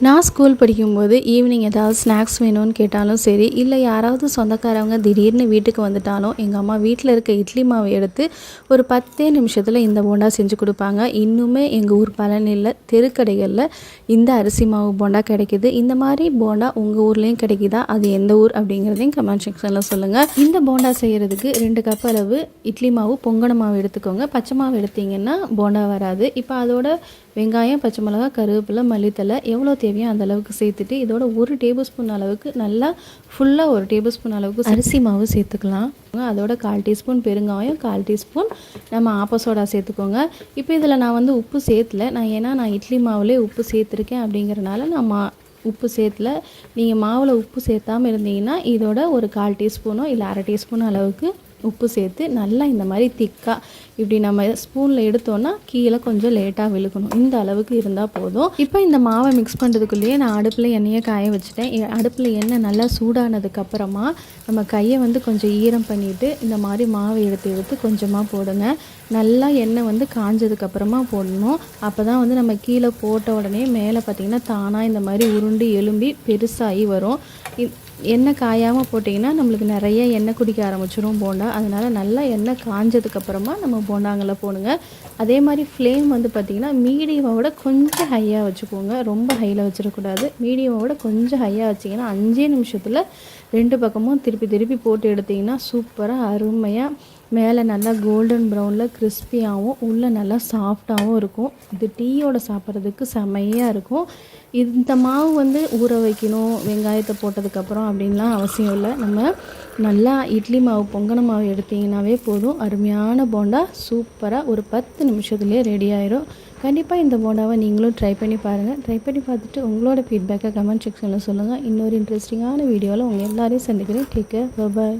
நான் ஸ்கூல் படிக்கும்போது ஈவினிங் ஏதாவது ஸ்நாக்ஸ் வேணும்னு கேட்டாலும் சரி, இல்லை யாராவது சொந்தக்காரவங்க திடீர்னு வீட்டுக்கு வந்துட்டாலும் எங்கள் அம்மா வீட்டில் இருக்க இட்லி மாவை எடுத்து ஒரு 10 நிமிஷத்தில் இந்த போண்டா செஞ்சு கொடுப்பாங்க. இன்னுமே எங்கள் ஊர் பழனியில் தெருக்கடைகளில் இந்த அரிசி மாவு போண்டா கிடைக்கிது. இந்த மாதிரி போண்டா உங்கள் ஊர்லேயும் கிடைக்குதா? அது எந்த ஊர் அப்படிங்கிறதையும் கமெண்ட் செக்ஷனில் சொல்லுங்கள். இந்த போண்டா செய்கிறதுக்கு 2 கப் அளவு இட்லி மாவு பொங்கன மாவு எடுத்துக்கோங்க. பச்சை மாவு எடுத்திங்கன்னா போண்டா வராது. இப்போ அதோட வெங்காயம், பச்சை மிளகா, கருவேப்பிலை, மல்லித்தலை எவ்வளோ தேவையோ அந்த அளவுக்கு சேர்த்துட்டு இதோட 1 டேபிள் ஸ்பூன் அளவுக்கு நல்லா ஃபுல்லாக 1 டேபிள் ஸ்பூன் அளவுக்கு அரிசி மாவு சேர்த்துக்கலாம். அதோட 1/4 டீஸ்பூன் பெருங்காயம், 1/4 டீஸ்பூன் நம்ம ஆப்ப சோடா சேர்த்துக்கோங்க. இப்போ இதில் நான் உப்பு சேர்த்தல. நான் இட்லி மாவுலேயே உப்பு சேர்த்துருக்கேன் அப்படிங்கிறனால நான் உப்பு சேர்த்தல. நீங்கள் மாவில் உப்பு சேர்த்தாமல் இருந்தீங்கன்னா இதோட ஒரு 1/4 டீஸ்பூனோ இல்லை 1/2 டீஸ்பூன் அளவுக்கு உப்பு சேர்த்து நல்லா இந்த மாதிரி திக்காக இப்படி நம்ம ஸ்பூனில் எடுத்தோன்னா கீழே கொஞ்சம் லேட்டாக விழுக்கணும். இந்த அளவுக்கு இருந்தால் போதும். இப்போ இந்த மாவை மிக்ஸ் பண்ணுறதுக்குள்ளேயே நான் அடுப்பில் எண்ணெயை காய வச்சுட்டேன். அடுப்பில் எண்ணெய் நல்லா சூடானதுக்கப்புறமா நம்ம கையை கொஞ்சம் ஈரம் பண்ணிவிட்டு இந்த மாதிரி மாவை எடுத்து கொஞ்சமாக போடுங்க. நல்லா எண்ணெய் காஞ்சதுக்கப்புறமா போடணும். அப்போ தான் நம்ம கீழே போட்ட உடனே மேலே பார்த்திங்கன்னா தானாக இந்த மாதிரி உருண்டு எலும்பி பெருசாகி வரும். எண்ணெய் காயாமல் போட்டிங்கன்னா நம்மளுக்கு நிறைய எண்ணெய் குடிக்க ஆரம்பிச்சிடும் போண்டா. அதனால் நல்லா எண்ணெய் காஞ்சதுக்கப்புறமா நம்ம போண்டாங்களை போடுங்க. அதே மாதிரி ஃப்ளேம் பார்த்திங்கன்னா மீடியமோட கொஞ்சம் ஹையாக வச்சுக்கோங்க. ரொம்ப ஹையில் வச்சிடக்கூடாது. மீடியமோட கொஞ்சம் ஹையாக வச்சிங்கன்னா 5 நிமிஷத்தில் 2 பக்கமும் திருப்பி போட்டு எடுத்திங்கன்னா சூப்பராக அருமையாக மேலே நல்லா கோல்டன் ப்ரௌனில் கிறிஸ்பியாகவும் உள்ளே நல்லா சாஃப்டாகவும் இருக்கும். இது டீயோட சாப்பிட்றதுக்கு செமையாக இருக்கும். இந்த மாவு ஊற வைக்கணும் வெங்காயத்தை போட்டதுக்கப்புறம் அப்படின்லாம் அவசியம் இல்லை. நம்ம நல்லா இட்லி மாவு பொங்கன மாவு எடுத்திங்கனாவே போதும். அருமையான போண்டா சூப்பராக ஒரு 10 நிமிஷத்துலேயே ரெடி ஆயிரும். கண்டிப்பாக இந்த போண்டாவை நீங்களும் ட்ரை பண்ணி பாருங்கள். ட்ரை பண்ணி பார்த்துட்டு உங்களோட ஃபீட்பேக்கை கமெண்ட் செக்ஷனில் சொல்லுங்கள். இன்னொரு இன்ட்ரெஸ்டிங்கான வீடியோவில் உங்கள் எல்லாரையும் சந்திக்கிறேன். Take care. பை.